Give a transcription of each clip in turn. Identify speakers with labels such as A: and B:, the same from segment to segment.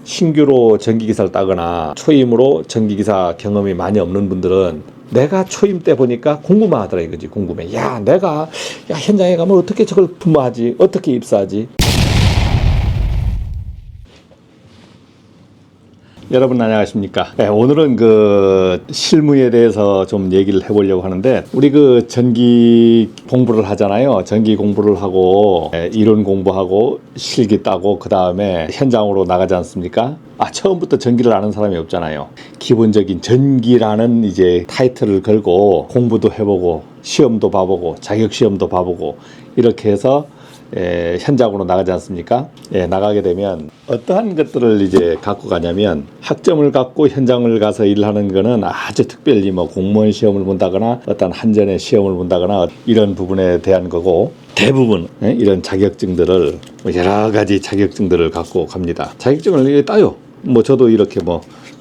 A: 신규로 전기기사를 따거나 초임으로 전기기사 경험이 많이 없는 분들은 내가 초임 때 보니까 궁금하더라 이거지. 궁금해. 내가 현장에 가면 어떻게 저걸 분모하지? 어떻게 입사하지? 여러분 안녕하십니까? 오늘은 그 실무에 대해서 좀 얘기를 해보려고 하는데, 우리 그 전기 공부를 하잖아요. 전기 공부를 하고 이론 공부하고 실기 따고 그 다음에 현장으로 나가지 않습니까? 처음부터 전기를 아는 사람이 없잖아요. 기본적인 전기라는 이제 타이틀을 걸고 공부도 해보고 시험도 봐보고 자격 시험도 봐보고 이렇게 해서 현장으로 나가지 않습니까? 나가게 되면 어떠한 것들을 이제 갖고 가냐면, 학점을 갖고 현장을 가서 일하는 거는 아주 특별히 뭐 공무원 시험을 본다거나 어떤 한전의 시험을 본다거나 이런 부분에 대한 거고, 대부분 이런 자격증들을 여러 가지 자격증들을 갖고 갑니다. 자격증을 따요. 뭐 저도 이렇게 뭐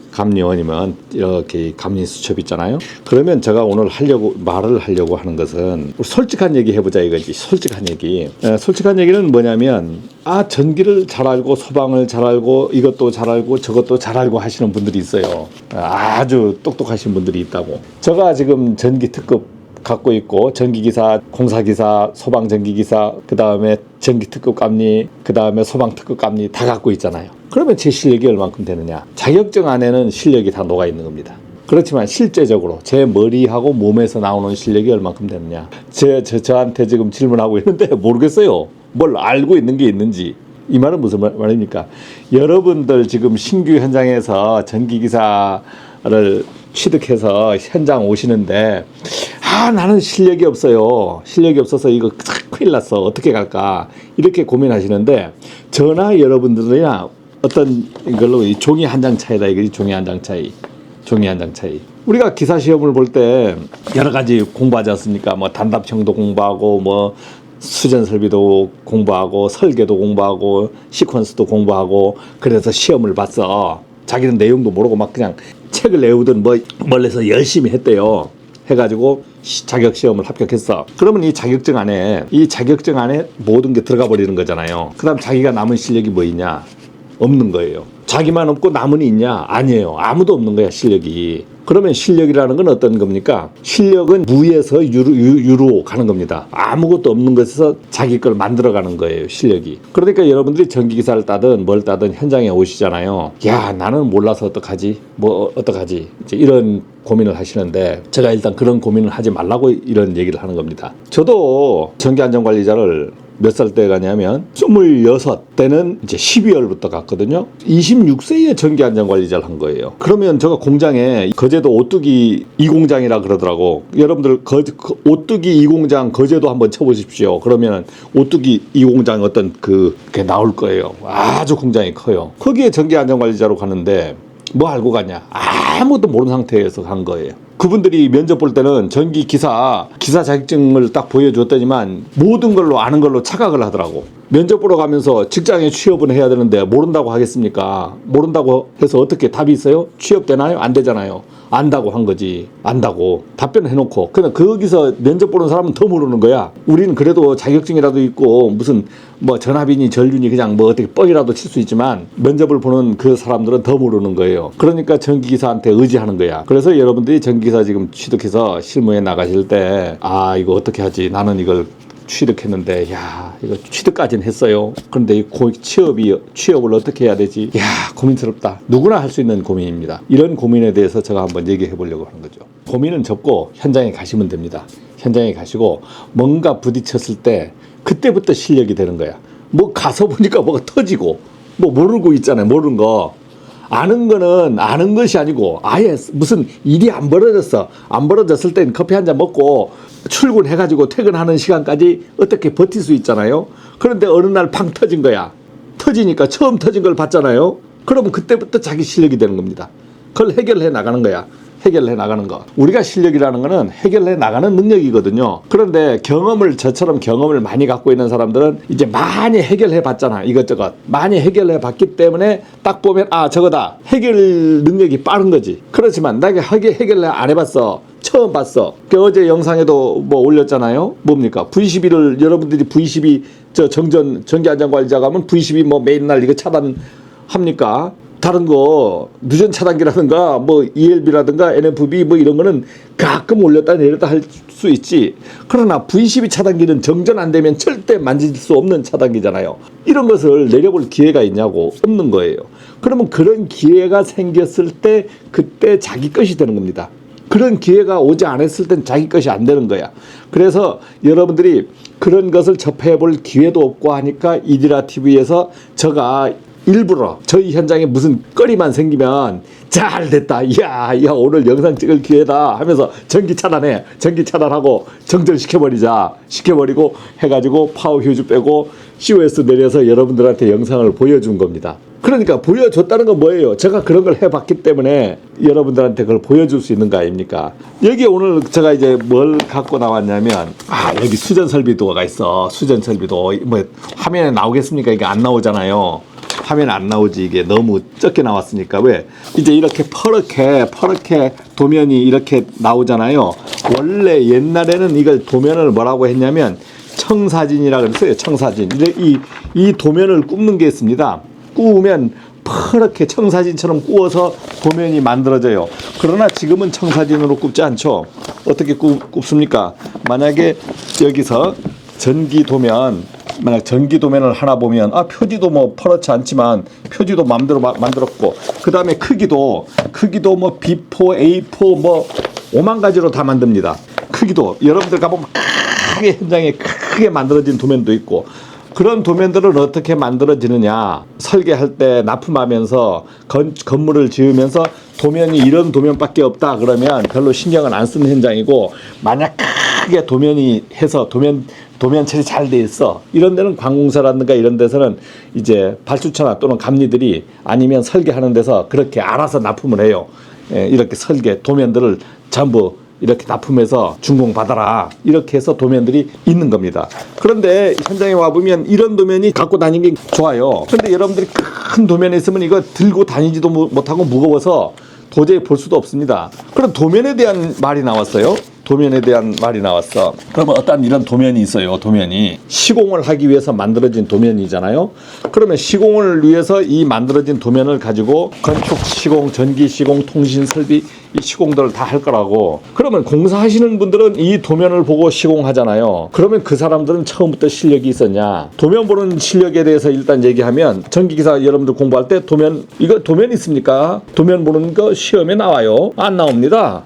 A: 감리원이면 이렇게 감리수첩 있잖아요. 그러면 제가 오늘 말을 하려고 하는 것은 솔직한 얘기 해보자 이거지. 솔직한 얘기. 솔직한 얘기는 뭐냐면, 전기를 잘 알고 소방을 잘 알고 이것도 잘 알고 저것도 잘 알고 하시는 분들이 있어요. 아주 똑똑하신 분들이 있다고. 제가 지금 전기 특급 갖고 있고, 전기기사, 공사기사, 소방전기기사, 그 다음에 전기특급 감리, 그 다음에 소방특급 감리 다 갖고 있잖아요. 그러면 제 실력이 얼만큼 되느냐? 자격증 안에는 실력이 다 녹아 있는 겁니다. 그렇지만 실제적으로 제 머리하고 몸에서 나오는 실력이 얼만큼 되느냐? 저한테 지금 질문하고 있는데 모르겠어요. 뭘 알고 있는 게 있는지. 이 말은 무슨 말입니까? 여러분들 지금 신규 현장에서 전기기사를 취득해서 현장 오시는데, 나는 실력이 없어요. 실력이 없어서 이거 큰일 났어. 어떻게 갈까? 이렇게 고민하시는데, 저나 여러분들이나 어떤 걸로 이 종이 한 장 차이다. 이거지. 종이 한 장 차이. 종이 한 장 차이. 우리가 기사 시험을 볼 때 여러 가지 공부하지 않습니까? 뭐 단답형도 공부하고, 뭐 수전 설비도 공부하고, 설계도 공부하고, 시퀀스도 공부하고, 그래서 시험을 봤어. 자기는 내용도 모르고 막 그냥 책을 내우든 뭐 멀리서 열심히 했대요. 해가지고 자격 시험을 합격했어. 그러면 이 자격증 안에 모든 게 들어가 버리는 거잖아요. 그다음 자기가 남은 실력이 뭐 있냐? 없는 거예요. 자기만 없고 남은 있냐? 아니에요. 아무도 없는 거야, 실력이. 그러면 실력이라는 건 어떤 겁니까? 실력은 무에서 유로 가는 겁니다. 아무것도 없는 것에서 자기 걸 만들어가는 거예요, 실력이. 그러니까 여러분들이 전기기사를 따든 뭘 따든 현장에 오시잖아요. 나는 몰라서 어떡하지? 어떡하지? 이제 이런 고민을 하시는데, 제가 일단 그런 고민을 하지 말라고 이런 얘기를 하는 겁니다. 저도 전기안전관리자를 몇 살 때 가냐면 26 때는 이제 12월부터 갔거든요. 26세에 전기안전관리자를 한 거예요. 그러면 제가 공장에 거제도 오뚜기 2공장이라 그러더라고. 여러분들 오뚜기 2공장 거제도 한번 쳐보십시오. 그러면 오뚜기 2공장 어떤 그게 나올 거예요. 아주 공장이 커요. 거기에 전기안전관리자로 가는데 뭐 알고 갔냐? 아무것도 모르는 상태에서 간 거예요. 그분들이 면접 볼 때는 기사 자격증을 딱 보여줬더니만 모든 걸로 아는 걸로 착각을 하더라고. 면접 보러 가면서 직장에 취업은 해야 되는데 모른다고 하겠습니까? 모른다고 해서 어떻게 답이 있어요? 취업되나요? 안 되잖아요. 안다고 한 거지. 안다고 답변을 해놓고, 근데 거기서 면접 보는 사람은 더 모르는 거야. 우리는 그래도 자격증이라도 있고 무슨 뭐 전압이니 전륜이 그냥 뭐 어떻게 뻥이라도 칠 수 있지만, 면접을 보는 그 사람들은 더 모르는 거예요. 그러니까 전기기사한테 의지하는 거야. 그래서 여러분들이 전기기사 지금 취득해서 실무에 나가실 때, 이거 어떻게 하지? 나는 이걸 취득했는데, 이거 취득까지는 했어요. 그런데 이 취업을 어떻게 해야 되지? 고민스럽다. 누구나 할 수 있는 고민입니다. 이런 고민에 대해서 제가 한번 얘기해 보려고 하는 거죠. 고민은 접고 현장에 가시면 됩니다. 현장에 가시고 뭔가 부딪혔을 때 그때부터 실력이 되는 거야. 뭐 가서 보니까 뭐가 터지고, 뭐 모르고 있잖아요. 모르는 거. 아는 거는 아는 것이 아니고 아예 무슨 일이 안 벌어졌어. 안 벌어졌을 땐 커피 한 잔 먹고 출근해가지고 퇴근하는 시간까지 어떻게 버틸 수 있잖아요. 그런데 어느 날 팡 터진 거야. 터지니까 처음 터진 걸 봤잖아요. 그러면 그때부터 자기 실력이 되는 겁니다. 그걸 해결해 나가는 거야. 해결해 나가는 거. 우리가 실력이라는 거는 해결해 나가는 능력이거든요. 그런데 저처럼 경험을 많이 갖고 있는 사람들은 이제 많이 해결해 봤잖아. 이것저것 많이 해결해 봤기 때문에 딱 보면 저거다. 해결 능력이 빠른 거지. 그렇지만 내가 해결 안 해봤어. 처음 봤어. 어제 영상에도 뭐 올렸잖아요. 뭡니까? V12를 여러분들이 V12 전기안전관리자 가면 V12 뭐 매일 날 이거 차단합니까? 다른 거 누전 차단기라든가 뭐 ELB라든가 NFB 뭐 이런 거는 가끔 올렸다 내렸다 할 수 있지. 그러나 V12 차단기는 정전 안 되면 절대 만질 수 없는 차단기잖아요. 이런 것을 내려볼 기회가 있냐고, 없는 거예요. 그러면 그런 기회가 생겼을 때 그때 자기 것이 되는 겁니다. 그런 기회가 오지 않았을 땐 자기 것이 안 되는 거야. 그래서 여러분들이 그런 것을 접해 볼 기회도 없고 하니까 이디라 TV에서 제가 일부러 저희 현장에 무슨 거리만 생기면 잘 됐다. 야 오늘 영상 찍을 기회다 하면서 전기 차단하고 정전시켜버리자. 시켜버리고 해가지고 파워 휴즈 빼고 COS 내려서 여러분들한테 영상을 보여준 겁니다. 그러니까 보여줬다는 건 뭐예요? 제가 그런 걸 해봤기 때문에 여러분들한테 그걸 보여줄 수 있는 거 아닙니까? 여기 오늘 제가 이제 뭘 갖고 나왔냐면, 여기 수전 설비도가 있어. 수전 설비도. 뭐 화면에 나오겠습니까? 이게 안 나오잖아요. 화면에 안 나오지. 이게 너무 적게 나왔으니까. 왜? 이제 이렇게 퍼렇게 도면이 이렇게 나오잖아요. 원래 옛날에는 이걸 도면을 뭐라고 했냐면 청사진이라 그랬어요. 청사진. 이 도면을 굽는 게 있습니다. 구우면 퍼렇게 청사진처럼 구워서 도면이 만들어져요. 그러나 지금은 청사진으로 굽지 않죠. 어떻게 굽습니까? 만약에 여기서 전기 도면을 하나 보면 표지도 뭐 퍼렇지 않지만 표지도 마음대로 만들었고, 그 다음에 크기도 뭐 B4, A4 뭐 5만 가지로 다 만듭니다. 크기도 여러분들 가보면 크게 현장에 크게 만들어진 도면도 있고, 그런 도면들은 어떻게 만들어지느냐, 설계할 때 납품하면서 건물을 지으면서 도면이 이런 도면밖에 없다 그러면 별로 신경을 안 쓰는 현장이고, 만약 크게 도면이 해서 도면 처리 잘 돼 있어, 이런 데는 관공서라든가 이런 데서는 이제 발주처나 또는 감리들이 아니면 설계하는 데서 그렇게 알아서 납품을 해요. 이렇게 설계 도면들을 전부 이렇게 납품해서 준공받아라, 이렇게 해서 도면들이 있는 겁니다. 그런데 현장에 와보면 이런 도면이 갖고 다니는 게 좋아요. 그런데 여러분들이 큰 도면에 있으면 이거 들고 다니지도 못하고 무거워서 도저히 볼 수도 없습니다. 그럼 도면에 대한 말이 나왔어요. 도면에 대한 말이 나왔어. 그러면 어떤 이런 도면이 있어요. 도면이 시공을 하기 위해서 만들어진 도면이잖아요. 그러면 시공을 위해서 이 만들어진 도면을 가지고 건축 시공, 전기 시공, 통신 설비 이 시공들을 다 할 거라고. 그러면 공사하시는 분들은 이 도면을 보고 시공하잖아요. 그러면 그 사람들은 처음부터 실력이 있었냐? 도면 보는 실력에 대해서 일단 얘기하면, 전기기사 여러분들 공부할 때 이거 도면 있습니까? 도면 보는 거 시험에 나와요? 안 나옵니다.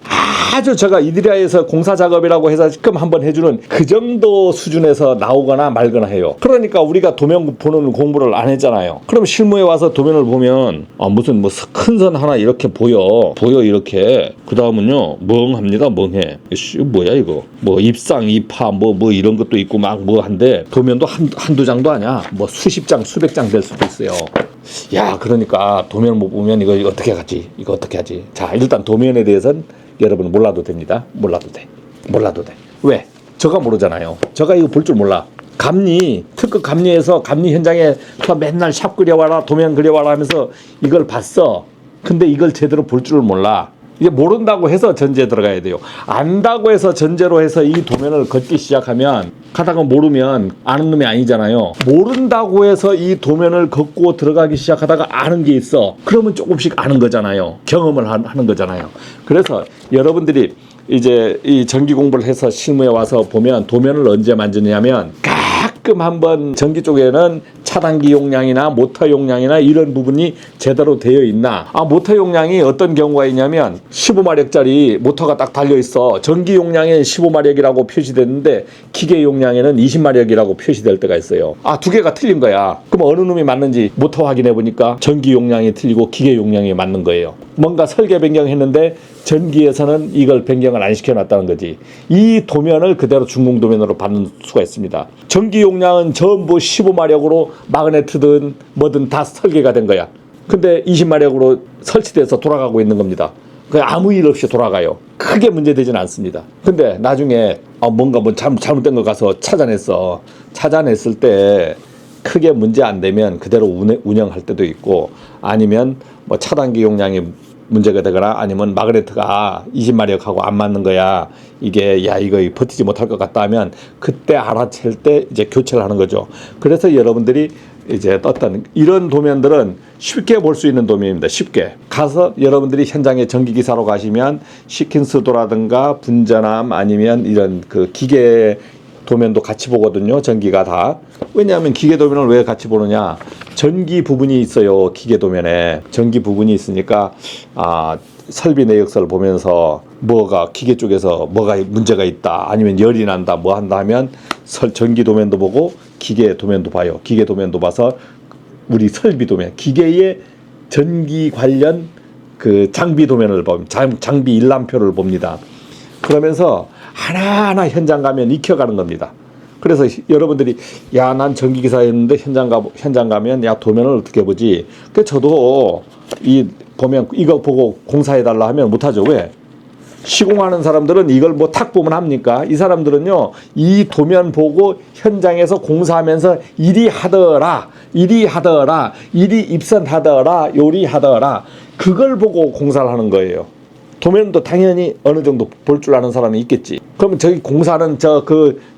A: 아주 제가 이디라에서 공사 작업이라고 해서 지금 한번 해주는 그 정도 수준에서 나오거나 말거나 해요. 그러니까 우리가 도면 보는 공부를 안 했잖아요. 그럼 실무에 와서 도면을 보면 무슨 뭐 큰 선 하나 이렇게 보여 이렇게. 그 다음은요 멍합니다. 멍해. 뭐야 이거? 뭐 입상 입하 뭐 이런 것도 있고 막 뭐 한데, 도면도 한두 장도 아니야. 뭐 수십 장 수백 장 될 수도 있어요. 야, 그러니까 도면 못 보면 이거 어떻게 하지? 이거 어떻게 하지? 자, 일단 도면에 대해서는 여러분 몰라도 됩니다. 몰라도 돼. 왜? 제가 모르잖아요. 제가 이거 볼 줄 몰라. 특급 감리에서 감리 현장에 맨날 샵 그려와라, 도면 그려와라 하면서 이걸 봤어. 근데 이걸 제대로 볼 줄을 몰라. 이게 모른다고 해서 전제에 들어가야 돼요. 안다고 해서 전제로 해서 이 도면을 걷기 시작하면, 가다가 모르면 아는 놈이 아니잖아요. 모른다고 해서 이 도면을 걷고 들어가기 시작하다가 아는 게 있어. 그러면 조금씩 아는 거잖아요. 경험을 하는 거잖아요. 그래서 여러분들이 이제 이 전기 공부를 해서 실무에 와서 보면 도면을 언제 만지냐면, 가끔 한번 전기 쪽에는 차단기 용량이나 모터 용량이나 이런 부분이 제대로 되어 있나. 모터 용량이 어떤 경우가 있냐면 15마력짜리 모터가 딱 달려있어. 전기 용량에 15마력이라고 표시됐는데 기계 용량에는 20마력이라고 표시될 때가 있어요. 두 개가 틀린 거야. 그럼 어느 놈이 맞는지 모터 확인해 보니까 전기 용량이 틀리고 기계 용량이 맞는 거예요. 뭔가 설계 변경했는데 전기에서는 이걸 변경을 안 시켜놨다는 거지. 이 도면을 그대로 중공 도면으로 받는 수가 있습니다. 전기 용량은 전부 15마력으로 마그네트든 뭐든 다 설계가 된 거야. 근데 20마력으로 설치돼서 돌아가고 있는 겁니다. 아무 일 없이 돌아가요. 크게 문제되지는 않습니다. 근데 나중에 뭔가 잘못된 거 가서 찾아냈어. 찾아냈을 때 크게 문제 안 되면 그대로 운영할 때도 있고, 아니면 뭐 차단기 용량이 문제가 되거나 아니면 마그네트가 20마력하고 안 맞는 거야. 이게 이거 버티지 못할 것 같다 하면 그때 알아챌 때 이제 교체를 하는 거죠. 그래서 여러분들이 이제 떴던 이런 도면들은 쉽게 볼 수 있는 도면입니다. 쉽게 가서 여러분들이 현장에 전기기사로 가시면 시킨스도라든가 분전함 아니면 이런 그 기계 도면도 같이 보거든요. 전기가 다. 왜냐하면 기계 도면을 왜 같이 보느냐, 전기 부분이 있어요. 기계 도면에 전기 부분이 있으니까 설비 내역서를 보면서 뭐가 기계 쪽에서 뭐가 문제가 있다 아니면 열이 난다 뭐 한다 하면 전기 도면도 보고 기계 도면도 봐요. 기계 도면도 봐서 우리 설비 도면, 기계의 전기 관련 그 장비 도면을 봅니다. 장비 일람표를 봅니다. 그러면서 하나하나 현장 가면 익혀가는 겁니다. 그래서 여러분들이 야, 난 전기기사였는데 현장 가면 야, 도면을 어떻게 보지? 그 저도 이 보면 이거 보고 공사해달라 하면 못하죠. 왜? 시공하는 사람들은 이걸 뭐 탁 보면 합니까? 이 사람들은요, 이 도면 보고 현장에서 공사하면서 이리 하더라, 이리 입선하더라, 요리 하더라, 그걸 보고 공사를 하는 거예요. 도면도 당연히 어느 정도 볼 줄 아는 사람이 있겠지. 그러면 저기 공사는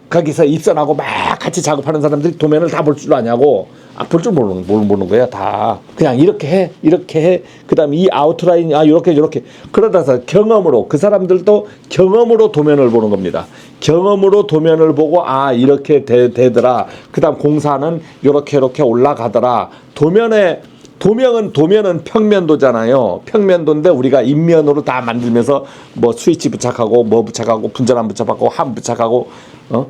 A: 거기서 입선하고 막 같이 작업하는 사람들이 도면을 다 볼 줄 아냐고. 볼 줄 모르는 거야. 다 그냥 이렇게 해. 그다음에 이 아웃라인 요렇게 그러다서 경험으로, 그 사람들도 경험으로 도면을 보는 겁니다. 경험으로 도면을 보고 이렇게 되더라. 그다음 공사는 요렇게 올라가더라. 도면은 평면도잖아요. 평면도인데 우리가 인면으로 다 만들면서 뭐 스위치 부착하고 뭐 부착하고 분전함 부착하고 함 부착하고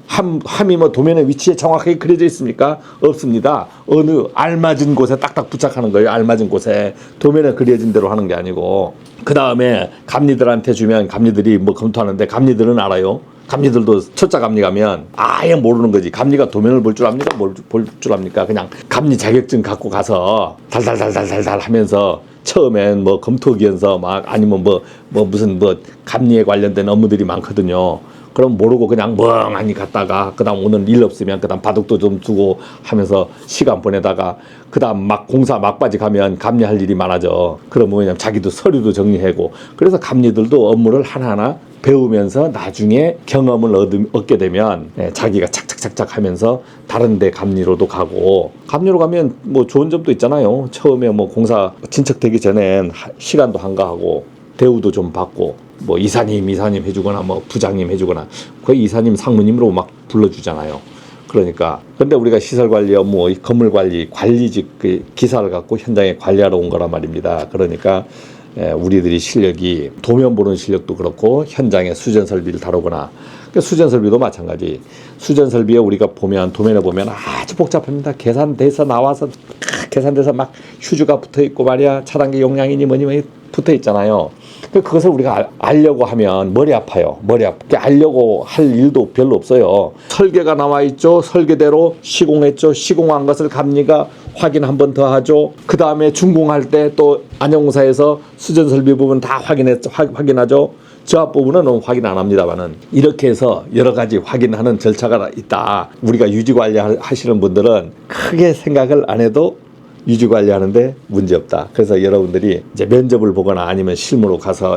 A: 함이 뭐 도면의 위치에 정확하게 그려져 있습니까? 없습니다. 어느 알맞은 곳에 딱딱 부착하는 거예요. 알맞은 곳에 도면에 그려진 대로 하는 게 아니고. 그 다음에 감리들한테 주면 감리들이 뭐 검토하는데 감리들은 알아요. 감리들도 초짜 감리 가면 아예 모르는 거지. 감리가 도면을 볼 줄 압니까? 볼 줄 압니까? 그냥 감리 자격증 갖고 가서 달달달달달달 하면서 처음엔 뭐 검토기연서 막 아니면 무슨 감리에 관련된 업무들이 많거든요. 그럼 모르고 그냥 멍하니 갔다가 그다음 오늘 일 없으면 그다음 바둑도 좀 두고 하면서 시간 보내다가 그다음 막 공사 막바지 가면 감리할 일이 많아져. 그러면 뭐냐면 자기도 서류도 정리하고. 그래서 감리들도 업무를 하나하나 배우면서 나중에 경험을 얻게 되면 자기가 착착착착 하면서 다른 데 감리로도 가고. 감리로 가면 뭐 좋은 점도 있잖아요. 처음에 뭐 공사 진척되기 전엔 시간도 한가하고 대우도 좀 받고 뭐 이사님 해주거나 뭐 부장님 해주거나 거의 이사님 상무님으로 막 불러주잖아요. 그러니까 근데 우리가 시설관리 업무, 건물관리, 관리직 그 기사를 갖고 현장에 관리하러 온 거란 말입니다. 그러니까 우리들이 실력이 도면 보는 실력도 그렇고 현장의 수전 설비를 다루거나, 수전 설비도 마찬가지. 수전 설비에 우리가 보면 도면에 보면 아주 복잡합니다. 계산돼서 나와서 계산돼서 막 휴즈가 붙어 있고 말이야. 차단기 용량이니 뭐니 붙어 있잖아요. 그것을 우리가 알려고 하면 머리 아파요. 알려고 할 일도 별로 없어요. 설계가 나와 있죠. 설계대로 시공했죠. 시공한 것을 감리가 확인 한 번 더 하죠. 그 다음에 준공할 때 또 안전공사에서 수전 설비 부분 다 확인하죠. 저 앞부분은 확인 안 합니다만은 이렇게 해서 여러 가지 확인하는 절차가 있다. 우리가 유지 관리 하시는 분들은 크게 생각을 안 해도 유지 관리하는데 문제 없다. 그래서 여러분들이 이제 면접을 보거나 아니면 실무로 가서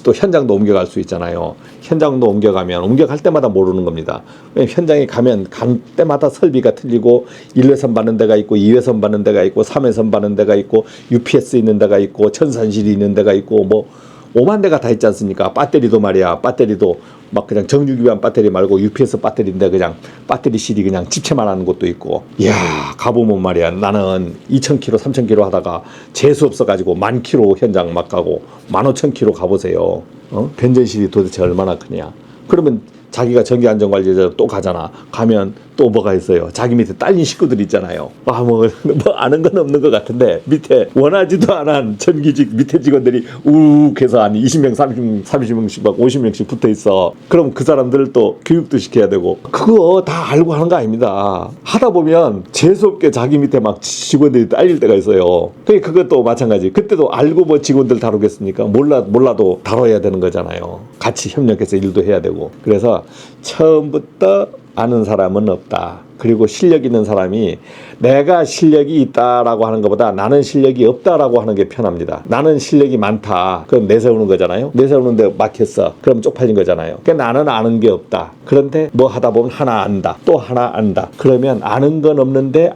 A: 또 현장도 옮겨갈 수 있잖아요. 현장도 옮겨갈 때마다 모르는 겁니다. 왜냐면 현장에 간 때마다 설비가 틀리고 1회선 받는 데가 있고 2회선 받는 데가 있고 3회선 받는 데가 있고 UPS 있는 데가 있고 천산실이 있는 데가 있고 뭐 5만 대가 다 있지 않습니까? 배터리도 말이야. 배터리도 막 그냥 정유기 위한 배터리 말고 UPS 배터리인데 그냥 배터리실이 그냥 집채만 하는 곳도 있고. 이야, 가보면 말이야. 나는 2,000km, 3,000km 하다가 재수 없어가지고 10,000km 현장 막 가고 15,000km 가보세요. 변전실이 도대체 얼마나 크냐. 그러면 자기가 전기안전관리자 또 가잖아. 가면 또 뭐가 있어요. 자기 밑에 딸린 식구들 있잖아요. 뭐 아는 건 없는 것 같은데 밑에 원하지도 않은 전기직 밑에 직원들이 우욱 해서 한 20명, 30명씩 막 50명씩 붙어 있어. 그럼 그 사람들을 또 교육도 시켜야 되고. 그거 다 알고 하는 거 아닙니다. 하다 보면 재수없게 자기 밑에 막 직원들이 딸릴 때가 있어요. 그것도 마찬가지. 그때도 알고 뭐 직원들 다루겠습니까? 몰라도 다뤄야 되는 거잖아요. 같이 협력해서 일도 해야 되고. 그래서 처음부터 아는 사람은 없다. 그리고 실력 있는 사람이 내가 실력이 있다라고 하는 것보다 나는 실력이 없다라고 하는 게 편합니다. 나는 실력이 많다. 그럼 내세우는 거잖아요. 내세우는데 막혔어. 그럼 쪽팔린 거잖아요. 그러니까 나는 아는 게 없다. 그런데 뭐 하다 보면 하나 안다. 또 하나 안다. 그러면 아는 건 없는데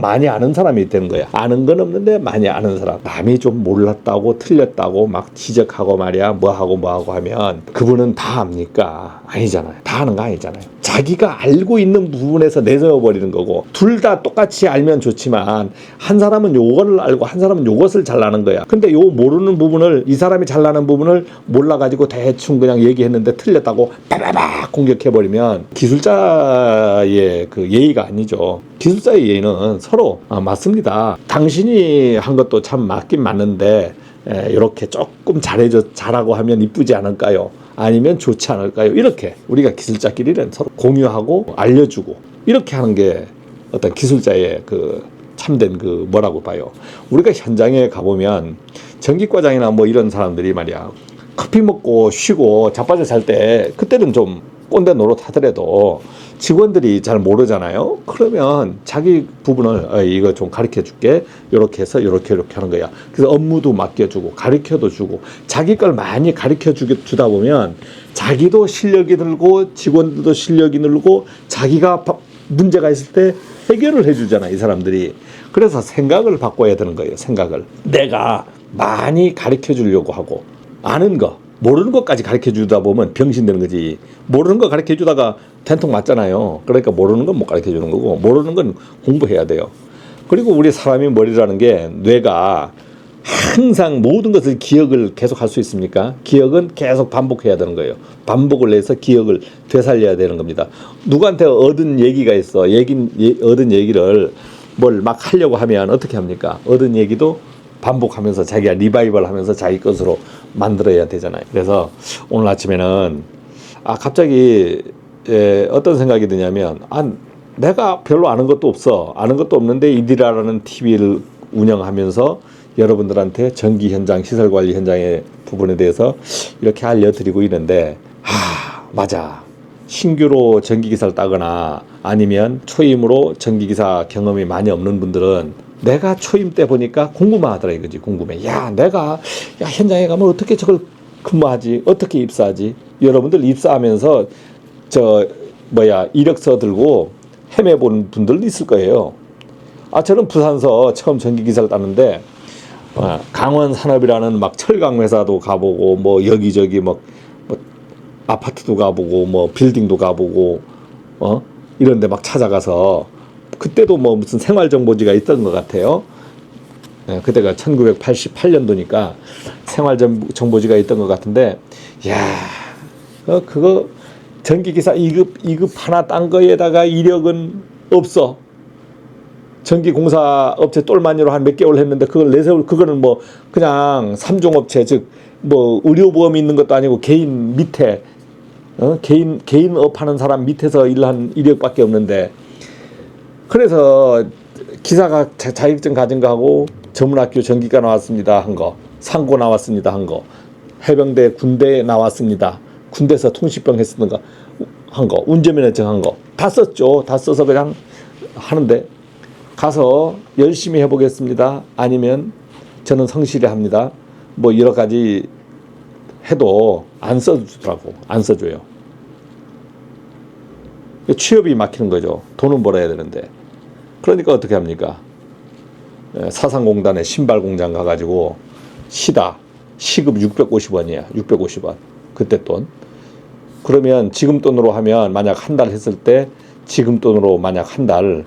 A: 많이 아는 사람이 되는 거야. 아는 건 없는데 많이 아는 사람. 남이 좀 몰랐다고 틀렸다고 막 지적하고 말이야. 뭐하고 하면 그분은 다 압니까? 아니잖아요. 다 아는 거 아니잖아요. 자기가 알고 있는 부분에서 내세워버리는 거고, 둘 다 똑같이 알면 좋지만 한 사람은 요거를 알고 한 사람은 요것을 잘나는 거야. 근데 요 모르는 부분을, 이 사람이 잘나는 부분을 몰라가지고 대충 그냥 얘기했는데 틀렸다고 빠바박 공격해버리면 기술자의 그 예의가 아니죠. 기술자의 예의는 서로 맞습니다. 당신이 한 것도 참 맞긴 맞는데 이렇게 조금 잘하고 하면 이쁘지 않을까요? 아니면 좋지 않을까요? 이렇게 우리가 기술자끼리는 서로 공유하고 알려주고 이렇게 하는 게 어떤 기술자의 그 참된 그 뭐라고 봐요. 우리가 현장에 가보면 전기과장이나 뭐 이런 사람들이 말이야, 커피 먹고 쉬고 자빠져 잘 때 그때는 좀 꼰대 노릇 하더라도 직원들이 잘 모르잖아요. 그러면 자기 부분을 이거 좀 가르쳐 줄게. 이렇게 해서 이렇게 하는 거야. 그래서 업무도 맡겨주고 가르쳐도 주고 자기 걸 많이 가르쳐 주다 보면 자기도 실력이 늘고 직원들도 실력이 늘고 자기가 문제가 있을 때 해결을 해주잖아, 이 사람들이. 그래서 생각을 바꿔야 되는 거예요. 생각을 내가 많이 가르쳐 주려고 하고, 아는 거 모르는 것까지 가르쳐 주다 보면 병신 되는 거지. 모르는 거 가르쳐 주다가 된통 맞잖아요. 그러니까 모르는 건 못 가르쳐 주는 거고, 모르는 건 공부해야 돼요. 그리고 우리 사람이 머리라는 게, 뇌가 항상 모든 것을 기억을 계속 할 수 있습니까? 기억은 계속 반복해야 되는 거예요. 반복을 해서 기억을 되살려야 되는 겁니다. 누구한테 얻은 얘기가 있어. 얻은 얘기를 뭘 막 하려고 하면 어떻게 합니까? 얻은 얘기도 반복하면서 자기가 리바이벌 하면서 자기 것으로 만들어야 되잖아요. 그래서 오늘 아침에는 갑자기 어떤 생각이 드냐면, 내가 별로 아는 것도 없어. 아는 것도 없는데 이디라라는 TV를 운영하면서 여러분들한테 전기 현장, 시설 관리 현장의 부분에 대해서 이렇게 알려드리고 있는데, 맞아. 신규로 전기기사를 따거나 아니면 초임으로 전기기사 경험이 많이 없는 분들은 내가 초임 때 보니까 궁금하더라 이거지. 궁금해. 내가 현장에 가면 어떻게 저걸 근무하지? 어떻게 입사하지? 여러분들 입사하면서 이력서 들고 헤매본 분들도 있을 거예요. 저는 부산서 처음 전기기사를 땄는데 강원 산업이라는 막 철강 회사도 가보고 뭐 여기저기 뭐 아파트도 가보고 뭐 빌딩도 가보고 이런데 막 찾아가서, 그때도 뭐 무슨 생활정보지가 있던 것 같아요. 그때가 1988년도니까 생활정보지가 있던 것 같은데, 그거 전기기사 2급 하나 딴 거에다가 이력은 없어. 전기공사 업체 똘마니로 한 몇 개월 했는데 그걸 그거는 뭐 그냥 삼종업체, 즉 뭐 의료보험이 있는 것도 아니고 개인 밑에 개인 업 하는 사람 밑에서 일한 이력밖에 없는데, 그래서 기사가 자격증 가진 거 하고 전문학교 전기과 나왔습니다 한 거, 상고 나왔습니다 한 거, 해병대 군대 나왔습니다, 군대에서 통신병 했었던 거 한 거, 운전면허증 한 거 다 썼죠. 다 써서 그냥 하는데, 가서 열심히 해보겠습니다, 아니면 저는 성실히 합니다, 뭐 여러 가지 해도 안 써주더라고. 안 써줘요. 취업이 막히는 거죠. 돈은 벌어야 되는데. 그러니까 어떻게 합니까? 사상공단에 신발공장 가가지고 시급 650원이야. 650원. 그때 돈. 그러면 지금 돈으로 하면 만약 한 달 했을 때, 지금 돈으로 만약 한 달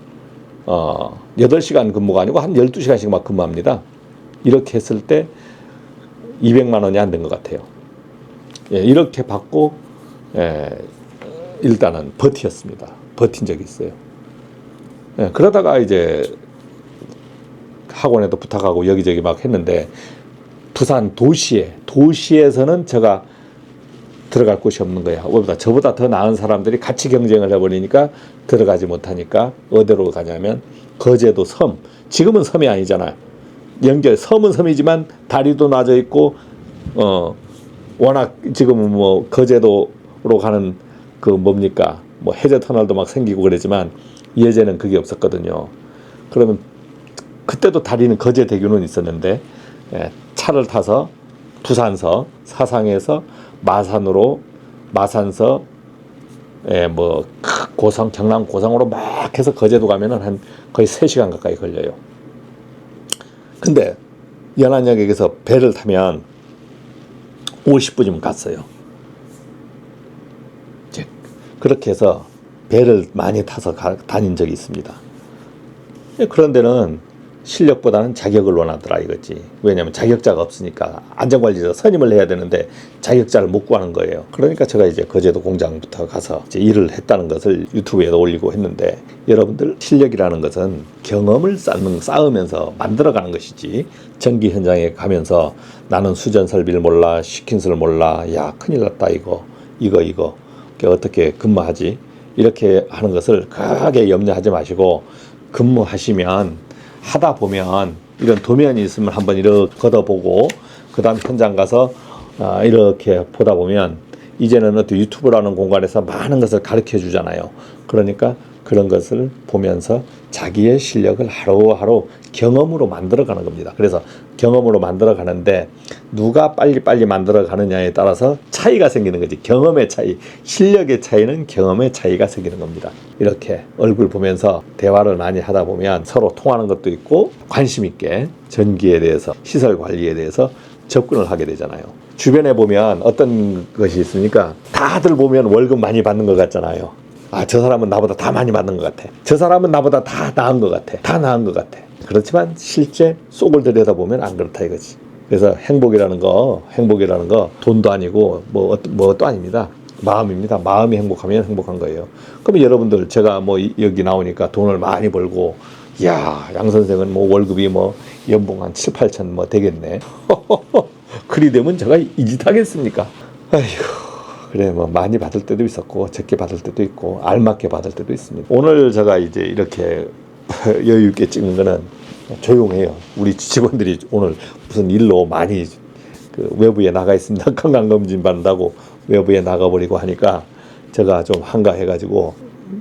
A: 8시간 근무가 아니고 한 12시간씩 막 근무합니다. 이렇게 했을 때 200만 원이 안 된 것 같아요. 이렇게 받고 일단은 버텼습니다. 버틴 적이 있어요. 그러다가 이제 학원에도 부탁하고 여기저기 막 했는데, 부산 도시에서는 제가 들어갈 곳이 없는 거야. 저보다 더 나은 사람들이 같이 경쟁을 해버리니까 들어가지 못하니까 어디로 가냐면 거제도 섬. 지금은 섬이 아니잖아요. 섬은 섬이지만 다리도 낮아 있고 워낙 지금은 뭐 거제도로 가는 그 뭡니까 뭐 해저 터널도 막 생기고 그러지만, 예전엔 그게 없었거든요. 그러면 그때도 다리는 거제대교는 있었는데 차를 타서 부산서 사상에서 마산으로 마산서 뭐 고성 경남 고성으로 막 해서 거제도 가면은 한 거의 3시간 가까이 걸려요. 근데 연안역에서 배를 타면 50분이면 갔어요. 그렇게 해서 배를 많이 타서 다닌 적이 있습니다. 그런 데는 실력보다는 자격을 원하더라 이거지. 왜냐하면 자격자가 없으니까 안전관리자 선임을 해야 되는데 자격자를 못 구하는 거예요. 그러니까 제가 이제 거제도 공장부터 가서 이제 일을 했다는 것을 유튜브에도 올리고 했는데, 여러분들 실력이라는 것은 경험을 쌓으면서 만들어가는 것이지, 전기 현장에 가면서 나는 수전 설비를 몰라, 시킨스를 몰라, 야 큰일 났다 이거 어떻게 근무하지, 이렇게 하는 것을 크게 염려하지 마시고, 근무하시면 하다 보면 이런 도면이 있으면 한번 이렇게 걷어보고 그 다음 현장 가서 이렇게 보다 보면 이제는 어떤 유튜브라는 공간에서 많은 것을 가르쳐 주잖아요. 그러니까 그런 것을 보면서 자기의 실력을 하루하루 경험으로 만들어가는 겁니다. 그래서 경험으로 만들어가는데 누가 빨리 만들어가느냐에 따라서 차이가 생기는 거지. 경험의 차이, 실력의 차이는 경험의 차이가 생기는 겁니다. 이렇게 얼굴 보면서 대화를 많이 하다 보면 서로 통하는 것도 있고, 관심 있게 전기에 대해서, 시설 관리에 대해서 접근을 하게 되잖아요. 주변에 보면 어떤 것이 있습니까? 다들 보면 월급 많이 받는 것 같잖아요. 저 사람은 나보다 다 많이 받는 것 같아. 저 사람은 나보다 다 나은 것 같아. 다 나은 것 같아. 그렇지만 실제 속을 들여다보면 안 그렇다 이거지. 그래서 행복이라는 거 돈도 아니고 뭐도 아닙니다. 마음입니다. 마음이 행복하면 행복한 거예요. 그러면 여러분들, 제가 뭐 여기 나오니까 돈을 많이 벌고, 양 선생은 뭐 월급이 뭐 연봉 한 7, 8천 뭐 되겠네. 그리 되면 제가 이 짓 하겠습니까? 아이고. 그래, 뭐 많이 받을 때도 있었고 적게 받을 때도 있고 알맞게 받을 때도 있습니다. 오늘 제가 이제 이렇게 여유 있게 찍는 거는 조용해요. 우리 직원들이 오늘 무슨 일로 많이 외부에 나가 있습니다. 건강검진 받는다고 외부에 나가버리고 하니까 제가 좀 한가해가지고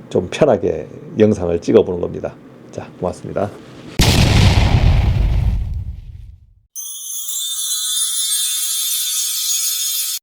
A: 좀 편하게 영상을 찍어보는 겁니다. 자, 고맙습니다.